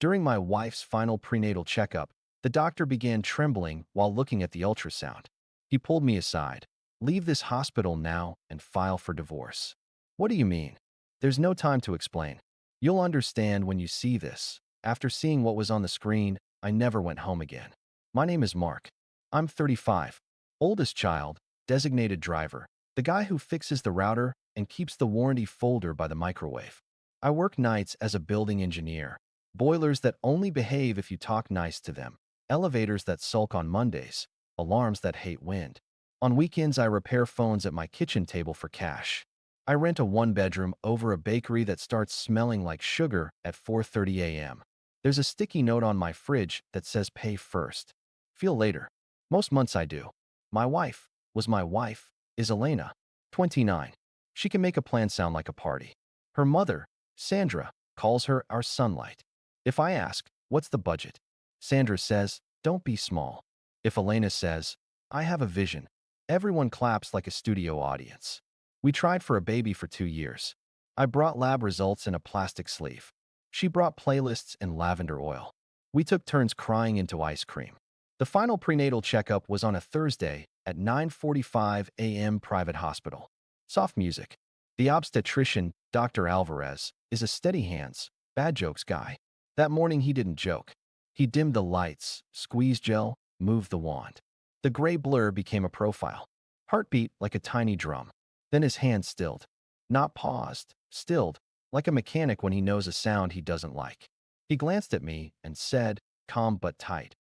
During my wife's final prenatal checkup, the doctor began trembling while looking at the ultrasound. He pulled me aside. Leave this hospital now and file for divorce. What do you mean? There's no time to explain. You'll understand when you see this. After seeing what was on the screen, I never went home again. My name is Mark. I'm 35. Oldest child, designated driver, the guy who fixes the router and keeps the warranty folder by the microwave. I work nights as a building engineer. Boilers that only behave if you talk nice to them. Elevators that sulk on Mondays. Alarms that hate wind. On weekends, I repair phones at my kitchen table for cash. I rent a one-bedroom over a bakery that starts smelling like sugar at 4:30 a.m. There's a sticky note on my fridge that says pay first. Feel later. Most months I do. My wife is Elena, 29. She can make a plan sound like a party. Her mother, Sandra, calls her our sunlight. If I ask, what's the budget? Sandra says, don't be small. If Elena says, I have a vision, everyone claps like a studio audience. We tried for a baby for 2 years. I brought lab results in a plastic sleeve. She brought playlists and lavender oil. We took turns crying into ice cream. The final prenatal checkup was on a Thursday at 9:45 a.m. private hospital. Soft music. The obstetrician, Dr. Alvarez, is a steady hands, bad jokes guy. That morning he didn't joke. He dimmed the lights, squeezed gel, moved the wand. The gray blur became a profile. Heartbeat like a tiny drum. Then his hand stilled. Not paused, stilled, like a mechanic when he knows a sound he doesn't like. He glanced at me and said, calm but tight,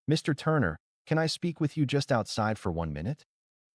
Mr. Turner, can I speak with you just outside for 1 minute?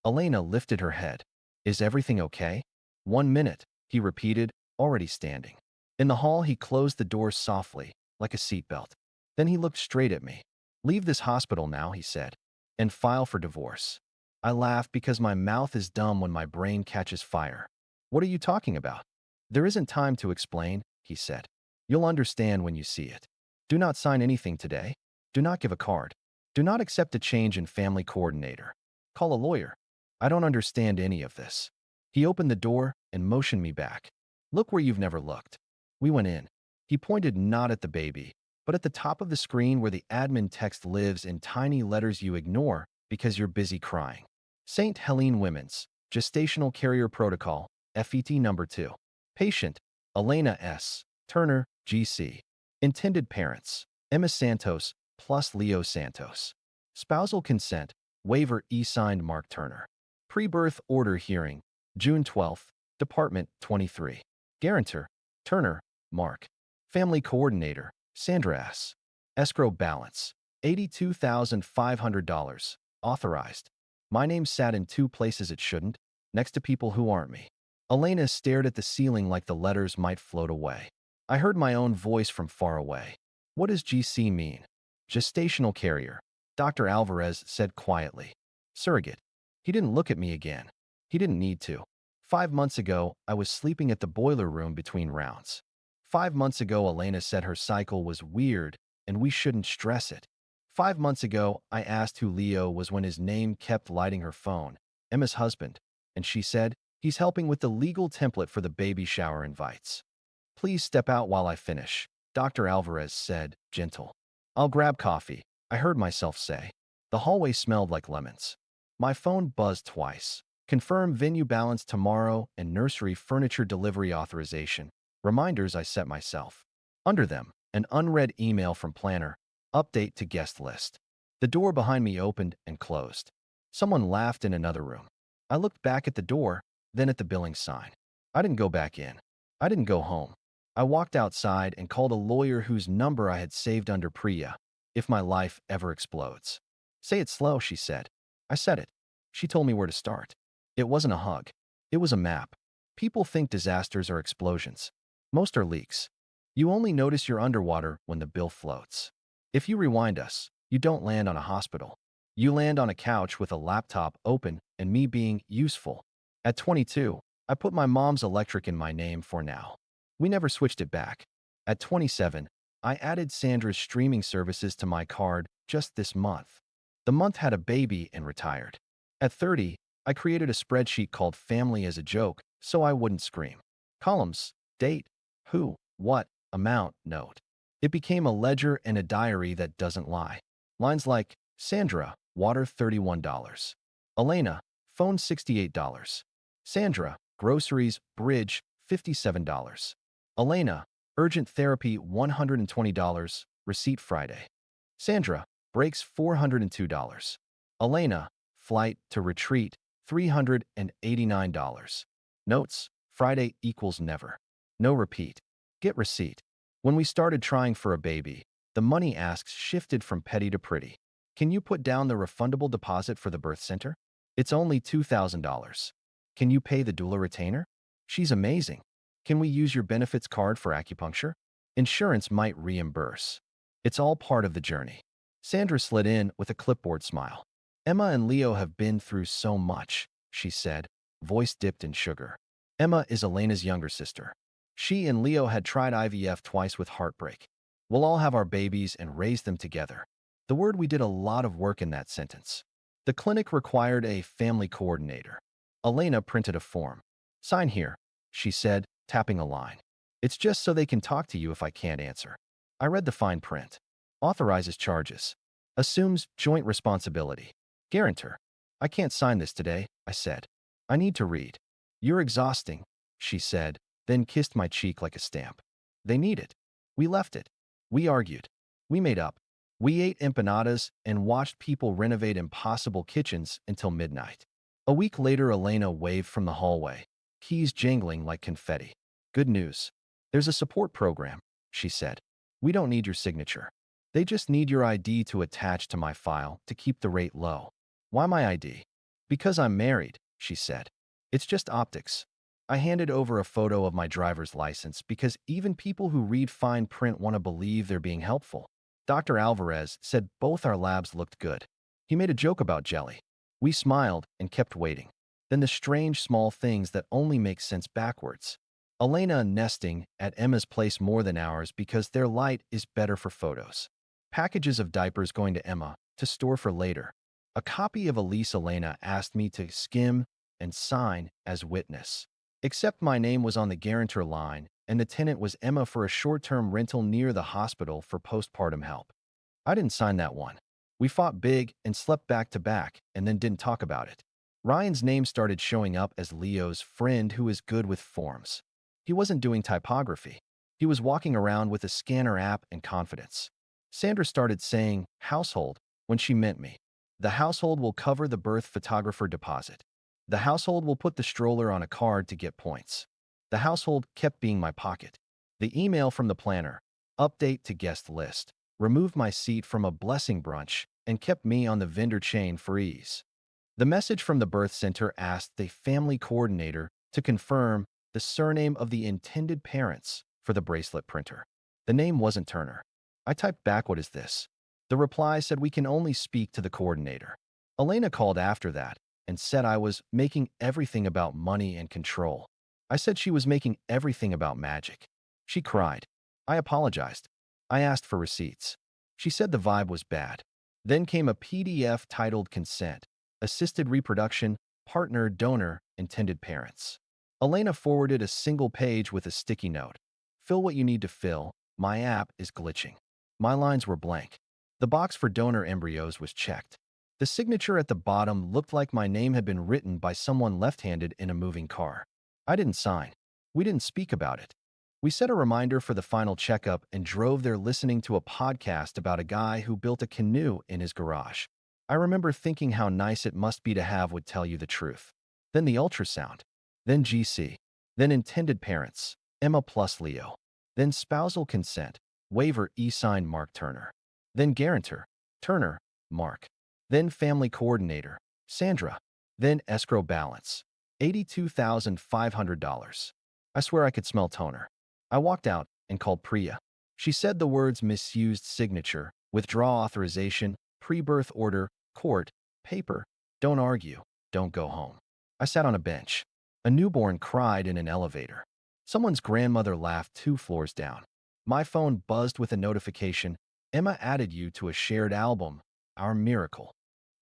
Elena lifted her head. Is everything okay? 1 minute, he repeated, already standing. In the hall, he closed the door softly, like a seatbelt. Then he looked straight at me. Leave this hospital now, he said, and file for divorce. I laugh because my mouth is dumb when my brain catches fire. What are you talking about? There isn't time to explain, he said. You'll understand when you see it. Do not sign anything today. Do not give a card. Do not accept a change in family coordinator. Call a lawyer. I don't understand any of this. He opened the door and motioned me back. Look where you've never looked. We went in. He pointed not at the baby, but at the top of the screen where the admin text lives in tiny letters you ignore because you're busy crying. St. Helene Women's Gestational Carrier Protocol, FET number 2. Patient, Elena S. Turner, GC. Intended parents, Emma Santos plus Leo Santos. Spousal consent, waiver e-signed Mark Turner. Pre-birth order hearing, June 12th, Department 23. Guarantor, Turner, Mark. Family coordinator, Sandra S. Escrow balance, $82,500. Authorized. My name sat in 2 places it shouldn't, next to people who aren't me. Elena stared at the ceiling like the letters might float away. I heard my own voice from far away. What does GC mean? Gestational carrier, Dr. Alvarez said quietly. Surrogate. He didn't look at me again. He didn't need to. 5 months ago, I was sleeping at the boiler room between rounds. 5 months ago, Elena said her cycle was weird and we shouldn't stress it. 5 months ago, I asked who Leo was when his name kept lighting her phone, Emma's husband, and she said, he's helping with the legal template for the baby shower invites. Please step out while I finish, Dr. Alvarez said, gentle. I'll grab coffee, I heard myself say. The hallway smelled like lemons. My phone buzzed twice. Confirm venue balance tomorrow and nursery furniture delivery authorization. Reminders I set myself. Under them, an unread email from planner. Update to guest list. The door behind me opened and closed. Someone laughed in another room. I looked back at the door, then at the billing sign. I didn't go back in. I didn't go home. I walked outside and called a lawyer whose number I had saved under Priya, if my life ever explodes. Say it slow, she said. I said it. She told me where to start. It wasn't a hug. It was a map. People think disasters are explosions. Most are leaks. You only notice you're underwater when the bill floats. If you rewind us, you don't land on a hospital. You land on a couch with a laptop open and me being useful. At 22, I put my mom's electric in my name for now. We never switched it back. At 27, I added Sandra's streaming services to my card just this month. The month had a baby and retired. At 30, I created a spreadsheet called Family as a Joke so I wouldn't scream. Columns, date, who, what, amount, note. It became a ledger and a diary that doesn't lie. Lines like, Sandra, water $31. Elena, phone $68. Sandra, groceries, bridge, $57. Elena, urgent therapy, $120, receipt Friday. Sandra, brakes, $402. Elena, flight to retreat, $389. Notes, Friday equals never. No repeat. Get receipt. When we started trying for a baby, the money asks shifted from petty to pretty. Can you put down the refundable deposit for the birth center? It's only $2,000. Can you pay the doula retainer? She's amazing. Can we use your benefits card for acupuncture? Insurance might reimburse. It's all part of the journey. Sandra slid in with a clipboard smile. Emma and Leo have been through so much, she said, voice dipped in sugar. Emma is Elena's younger sister. She and Leo had tried IVF twice with heartbreak. We'll all have our babies and raise them together. The word we did a lot of work in that sentence. The clinic required a family coordinator. Elena printed a form. Sign here, she said, tapping a line. It's just so they can talk to you if I can't answer. I read the fine print. Authorizes charges. Assumes joint responsibility. Guarantor. I can't sign this today, I said. I need to read. You're exhausting, she said, then kissed my cheek like a stamp. They need it. We left it. We argued. We made up. We ate empanadas and watched people renovate impossible kitchens until midnight. A week later, Elena waved from the hallway, keys jingling like confetti. Good news. There's a support program, she said. We don't need your signature. They just need your ID to attach to my file to keep the rate low. Why my ID? Because I'm married, she said. It's just optics. I handed over a photo of my driver's license because even people who read fine print want to believe they're being helpful. Dr. Alvarez said both our labs looked good. He made a joke about jelly. We smiled and kept waiting. Then the strange small things that only make sense backwards. Elena nesting at Emma's place more than ours because their light is better for photos. Packages of diapers going to Emma to store for later. A copy of a lease Elena asked me to skim and sign as witness. Except my name was on the guarantor line, and the tenant was Emma for a short-term rental near the hospital for postpartum help. I didn't sign that one. We fought big and slept back to back and then didn't talk about it. Ryan's name started showing up as Leo's friend who is good with forms. He wasn't doing typography. He was walking around with a scanner app and confidence. Sandra started saying household when she meant me. The household will cover the birth photographer deposit. The household will put the stroller on a card to get points. The household kept being my pocket. The email from the planner, update to guest list, removed my seat from a blessing brunch and kept me on the vendor chain for ease. The message from the birth center asked the family coordinator to confirm the surname of the intended parents for the bracelet printer. The name wasn't Turner. I typed back, what is this? The reply said we can only speak to the coordinator. Elena called after that and said I was making everything about money and control. I said she was making everything about magic. She cried. I apologized. I asked for receipts. She said the vibe was bad. Then came a PDF titled Consent, Assisted Reproduction, Partner, Donor, Intended Parents. Elena forwarded a single page with a sticky note. Fill what you need to fill. My app is glitching. My lines were blank. The box for donor embryos was checked. The signature at the bottom looked like my name had been written by someone left-handed in a moving car. I didn't sign. We didn't speak about it. We set a reminder for the final checkup and drove there listening to a podcast about a guy who built a canoe in his garage. I remember thinking how nice it must be to have would tell you the truth. Then the ultrasound. Then GC. Then intended parents, Emma plus Leo. Then spousal consent, waiver e-signed Mark Turner. Then guarantor, Turner, Mark. Then family coordinator, Sandra. Then escrow balance, $82,500. I swear I could smell toner. I walked out and called Priya. She said the words misused signature, withdraw authorization, pre-birth order, court, paper, don't argue, don't go home. I sat on a bench. A newborn cried in an elevator. Someone's grandmother laughed 2 floors down. My phone buzzed with a notification. Emma added you to a shared album, Our Miracle.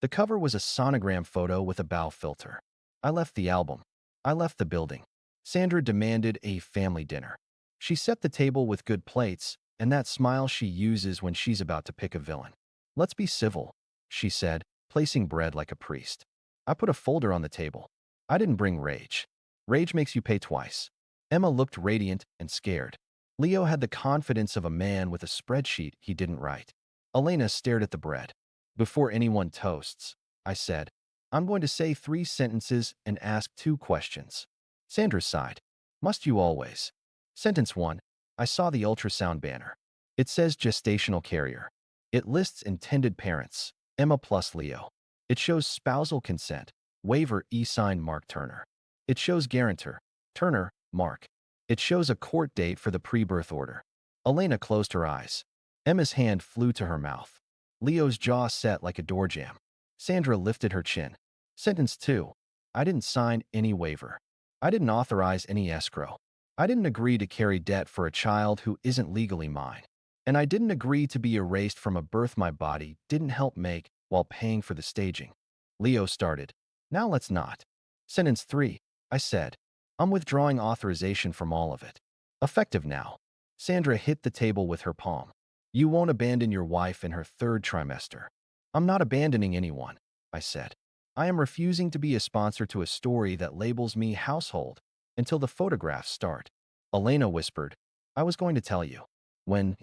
The cover was a sonogram photo with a bow filter. I left the album. I left the building. Sandra demanded a family dinner. She set the table with good plates, and that smile she uses when she's about to pick a villain. Let's be civil, she said, placing bread like a priest. I put a folder on the table. I didn't bring rage. Rage makes you pay twice. Emma looked radiant and scared. Leo had the confidence of a man with a spreadsheet he didn't write. Elena stared at the bread. Before anyone toasts, I said, I'm going to say 3 sentences and ask 2 questions. Sandra sighed. Must you always? Sentence 1. I saw the ultrasound banner. It says gestational carrier. It lists intended parents, Emma plus Leo. It shows spousal consent, waiver e-signed Mark Turner. It shows guarantor, Turner, Mark. It shows a court date for the pre-birth order. Elena closed her eyes. Emma's hand flew to her mouth. Leo's jaw set like a door jamb. Sandra lifted her chin. Sentence 2. I didn't sign any waiver. I didn't authorize any escrow. I didn't agree to carry debt for a child who isn't legally mine. And I didn't agree to be erased from a birth my body didn't help make while paying for the staging. Leo started. Now let's not. Sentence 3. I said, I'm withdrawing authorization from all of it. Effective now. Sandra hit the table with her palm. You won't abandon your wife in her 3rd trimester. I'm not abandoning anyone, I said. I am refusing to be a sponsor to a story that labels me household until the photographs start. Elena whispered, I was going to tell you. When?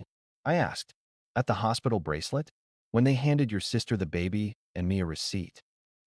I asked. At the hospital bracelet? When they handed your sister the baby and me a receipt.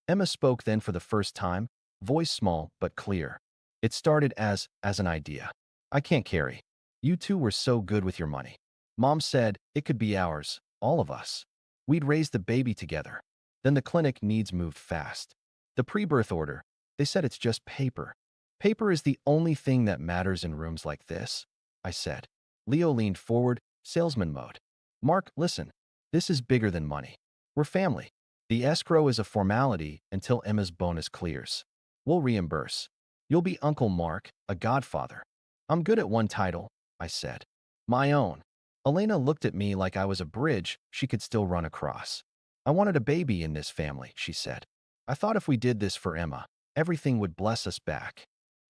Emma spoke then for the first time, voice small but clear. It started as an idea. I can't carry. You two were so good with your money. Mom said it could be ours, all of us. We'd raise the baby together. Then the clinic needs moved fast. The pre-birth order, they said it's just paper. Paper is the only thing that matters in rooms like this, I said. Leo leaned forward, salesman mode. Mark, listen. This is bigger than money. We're family. The escrow is a formality until Emma's bonus clears. We'll reimburse. You'll be Uncle Mark, a godfather. I'm good at one title, I said. My own. Elena looked at me like I was a bridge she could still run across. I wanted a baby in this family, she said. I thought if we did this for Emma, everything would bless us back.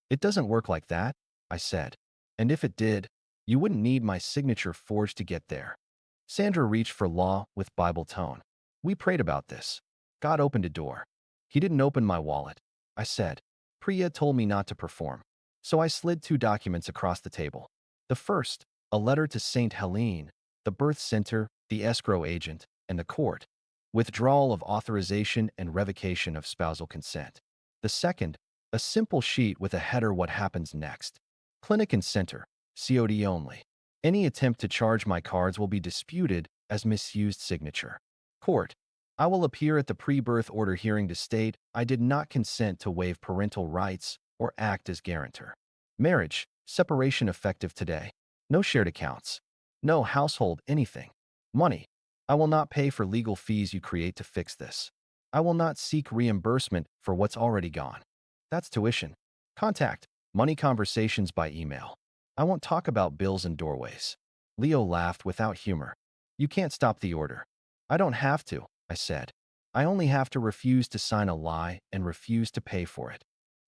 It doesn't work like that, I said. And if it did, you wouldn't need my signature forged to get there. Sandra reached for law with Bible tone. We prayed about this. God opened a door. He didn't open my wallet. I said. Priya told me not to perform. So I slid 2 documents across the table. The first, a letter to St. Helene, the birth center, the escrow agent, and the court. Withdrawal of authorization and revocation of spousal consent. The second, a simple sheet with a header what happens next. Clinic and center, COD only. Any attempt to charge my cards will be disputed as misused signature. Court. I will appear at the pre-birth order hearing to state I did not consent to waive parental rights or act as guarantor. Marriage, separation effective today. No shared accounts. No household anything. Money. I will not pay for legal fees you create to fix this. I will not seek reimbursement for what's already gone. That's tuition. Contact. Money conversations by email. I won't talk about bills and doorways. Leo laughed without humor. You can't stop the order. I don't have to, I said. I only have to refuse to sign a lie and refuse to pay for it.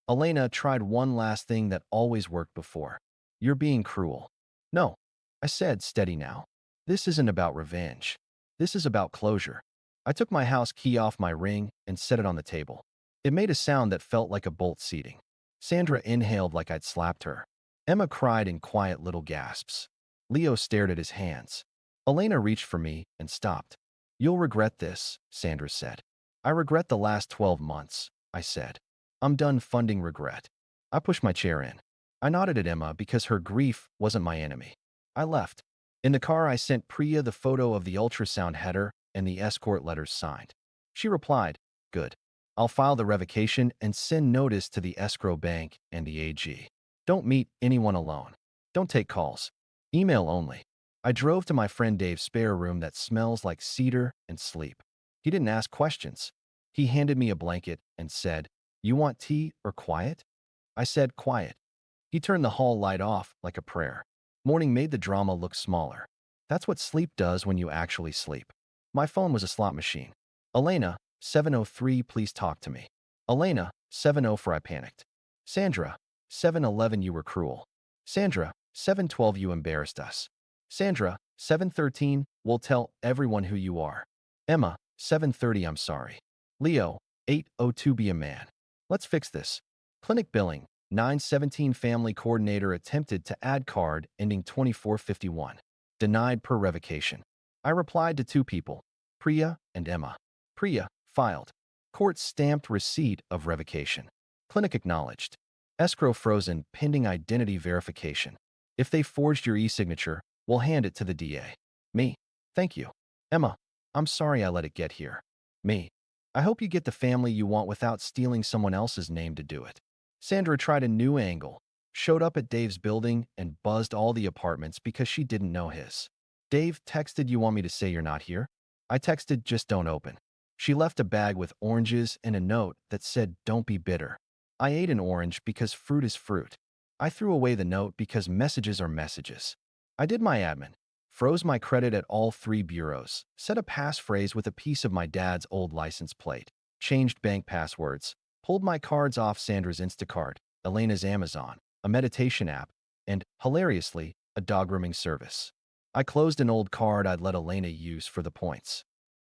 Elena tried one last thing that always worked before. You're being cruel. No, I said, steady now. This isn't about revenge. This is about closure. I took my house key off my ring and set it on the table. It made a sound that felt like a bolt seating. Sandra inhaled like I'd slapped her. Emma cried in quiet little gasps. Leo stared at his hands. Elena reached for me and stopped. You'll regret this, Sandra said. I regret the last 12 months, I said. I'm done funding regret. I pushed my chair in. I nodded at Emma because her grief wasn't my enemy. I left. In the car, I sent Priya the photo of the ultrasound header and the escort letters signed. She replied, good. I'll file the revocation and send notice to the escrow bank and the AG. Don't meet anyone alone. Don't take calls. Email only. I drove to my friend Dave's spare room that smells like cedar and sleep. He didn't ask questions. He handed me a blanket and said, you want tea or quiet? I said, quiet. He turned the hall light off like a prayer. Morning made the drama look smaller. That's what sleep does when you actually sleep. My phone was a slot machine. Elena, 703, please talk to me. Elena, 704, I panicked. Sandra, 711, you were cruel. Sandra, 712, you embarrassed us. Sandra, 7:13, we'll tell everyone who you are. Emma, 7:30, I'm sorry. Leo, 8:02, be a man. Let's fix this. Clinic billing, 9:17, family coordinator attempted to add card ending 2451. Denied per revocation. I replied to two people, Priya and Emma. Priya, filed. Court stamped receipt of revocation. Clinic acknowledged. Escrow frozen pending identity verification. If they forged your e-signature, we'll hand it to the DA. Me. Thank you. Emma. I'm sorry I let it get here. Me. I hope you get the family you want without stealing someone else's name to do it. Sandra tried a new angle, showed up at Dave's building and buzzed all the apartments because she didn't know his. Dave texted, you want me to say you're not here? I texted, just don't open. She left a bag with oranges and a note that said, don't be bitter. I ate an orange because fruit is fruit. I threw away the note because messages are messages. I did my admin, froze my credit at all three bureaus, set a passphrase with a piece of my dad's old license plate, changed bank passwords, pulled my cards off Sandra's Instacart, Elena's Amazon, a meditation app, and, hilariously, a dog grooming service. I closed an old card I'd let Elena use for the points.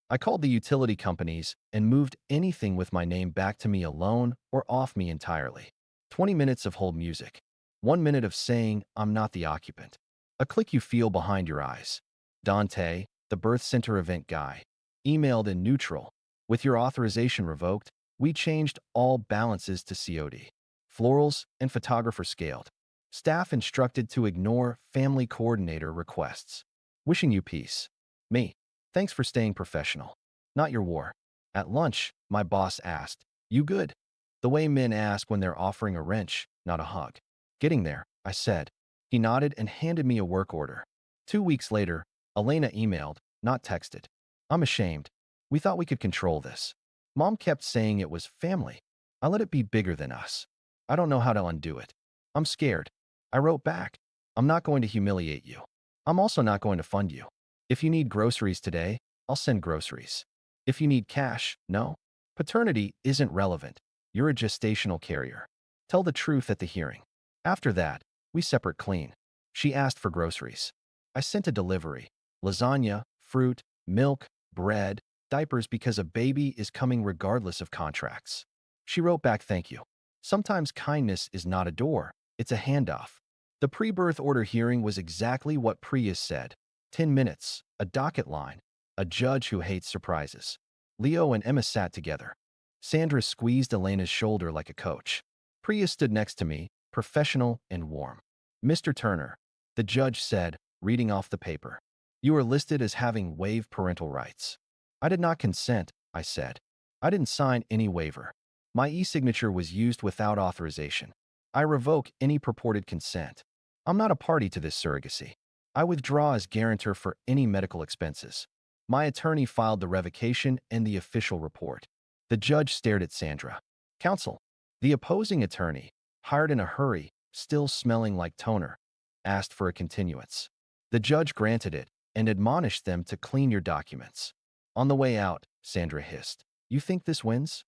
I called the utility companies and moved anything with my name back to me alone or off me entirely. 20 minutes of hold music. 1 minute of saying, I'm not the occupant. A click you feel behind your eyes. Dante, the birth center event guy, emailed in neutral. With your authorization revoked, we changed all balances to COD. Florals and photographer scaled. Staff instructed to ignore family coordinator requests. Wishing you peace. Me. Thanks for staying professional. Not your war. At lunch, my boss asked, you good? The way men ask when they're offering a wrench, not a hug. Getting there, I said. He nodded and handed me a work order. 2 weeks later, Elena emailed, not texted. I'm ashamed. We thought we could control this. Mom kept saying it was family. I let it be bigger than us. I don't know how to undo it. I'm scared. I wrote back. I'm not going to humiliate you. I'm also not going to fund you. If you need groceries today, I'll send groceries. If you need cash, no. Paternity isn't relevant. You're a gestational carrier. Tell the truth at the hearing. After that, we separate clean. She asked for groceries. I sent a delivery. Lasagna, fruit, milk, bread, diapers because a baby is coming regardless of contracts. She wrote back, thank you. Sometimes kindness is not a door, it's a handoff. The pre-birth order hearing was exactly what Priya said. 10 minutes, a docket line, a judge who hates surprises. Leo and Emma sat together. Sandra squeezed Elena's shoulder like a coach. Priya stood next to me, professional and warm. Mr. Turner, the judge said, reading off the paper. You are listed as having waived parental rights. I did not consent, I said. I didn't sign any waiver. My e-signature was used without authorization. I revoke any purported consent. I'm not a party to this surrogacy. I withdraw as guarantor for any medical expenses. My attorney filed the revocation and the official report. The judge stared at Sandra. Counsel, the opposing attorney, hired in a hurry, still smelling like toner, asked for a continuance. The judge granted it and admonished them to clean your documents. On the way out, Sandra hissed, you think this wins?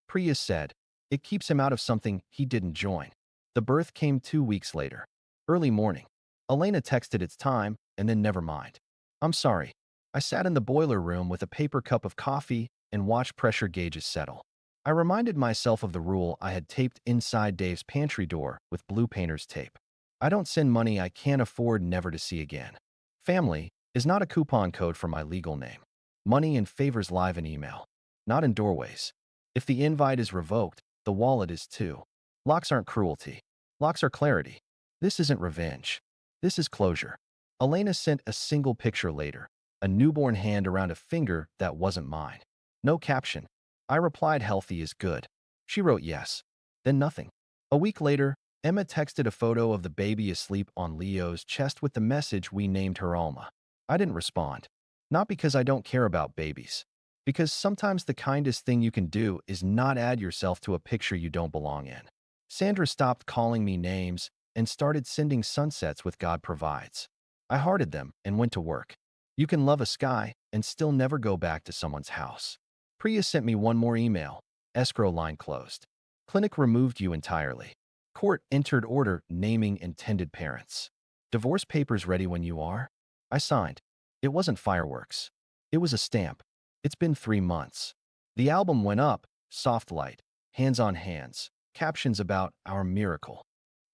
Priya said, it keeps him out of something he didn't join. The birth came 2 weeks later. Early morning. Elena texted it's time, and then never mind. I'm sorry. I sat in the boiler room with a paper cup of coffee and watched pressure gauges settle. I reminded myself of the rule I had taped inside Dave's pantry door with blue painter's tape. I don't send money I can't afford never to see again. Family is not a coupon code for my legal name. Money and favors live in email, not in doorways. If the invite is revoked, the wallet is too. Locks aren't cruelty. Locks are clarity. This isn't revenge. This is closure. Elena sent a single picture later, a newborn hand around a finger that wasn't mine. No caption. I replied healthy is good. She wrote yes. Then nothing. A week later, Emma texted a photo of the baby asleep on Leo's chest with the message we named her Alma. I didn't respond. Not because I don't care about babies. Because sometimes the kindest thing you can do is not add yourself to a picture you don't belong in. Sandra stopped calling me names and started sending sunsets with God provides. I hearted them and went to work. You can love a sky and still never go back to someone's house. Priya sent me one more email. Escrow line closed. Clinic removed you entirely. Court entered order naming intended parents. Divorce papers ready when you are? I signed. It wasn't fireworks. It was a stamp. It's been 3 months. The album went up, soft light, hands on hands, captions about our miracle.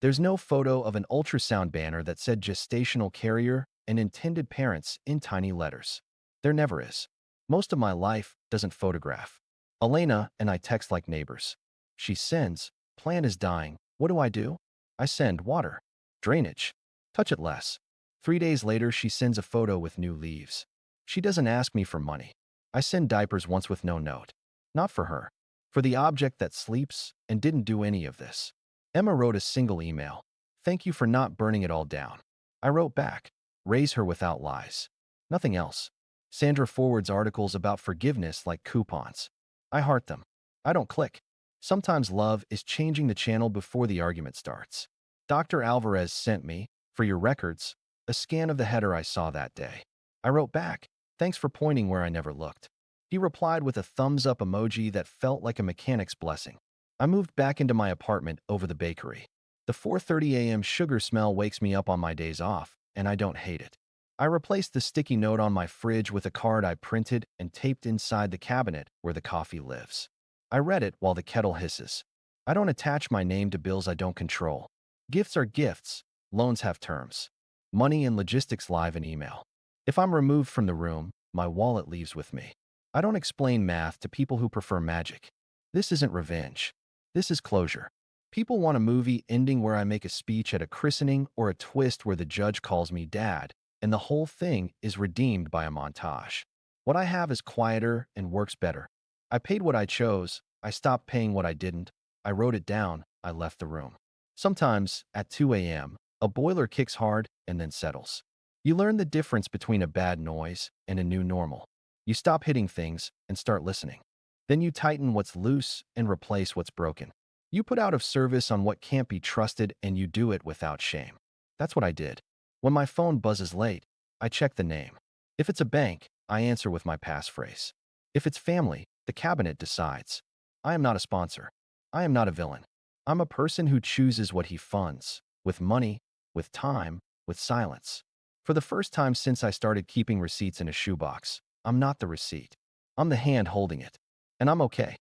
There's no photo of an ultrasound banner that said gestational carrier and intended parents in tiny letters. There never is. Most of my life doesn't photograph. Elena and I text like neighbors. She sends, plant is dying. What do? I send water. Drainage. Touch it less. 3 days later, she sends a photo with new leaves. She doesn't ask me for money. I send diapers once with no note. Not for her. For the object that sleeps and didn't do any of this. Emma wrote a single email. Thank you for not burning it all down. I wrote back. Raise her without lies. Nothing else. Sandra forwards articles about forgiveness like coupons. I heart them. I don't click. Sometimes love is changing the channel before the argument starts. Dr. Alvarez sent me, for your records, a scan of the header I saw that day. I wrote back, thanks for pointing where I never looked. He replied with a thumbs up emoji that felt like a mechanic's blessing. I moved back into my apartment over the bakery. The 4:30 a.m. sugar smell wakes me up on my days off, and I don't hate it. I replaced the sticky note on my fridge with a card I printed and taped inside the cabinet where the coffee lives. I read it while the kettle hisses. I don't attach my name to bills I don't control. Gifts are gifts. Loans have terms. Money and logistics live in email. If I'm removed from the room, my wallet leaves with me. I don't explain math to people who prefer magic. This isn't revenge. This is closure. People want a movie ending where I make a speech at a christening or a twist where the judge calls me dad, and the whole thing is redeemed by a montage. What I have is quieter and works better. I paid what I chose. I stopped paying what I didn't. I wrote it down. I left the room. Sometimes, at 2 a.m., a boiler kicks hard and then settles. You learn the difference between a bad noise and a new normal. You stop hitting things and start listening. Then you tighten what's loose and replace what's broken. You put out of service on what can't be trusted and you do it without shame. That's what I did. When my phone buzzes late, I check the name. If it's a bank, I answer with my passphrase. If it's family, the cabinet decides. I am not a sponsor. I am not a villain. I'm a person who chooses what he funds, with money, with time, with silence. For the first time since I started keeping receipts in a shoebox, I'm not the receipt. I'm the hand holding it. And I'm okay.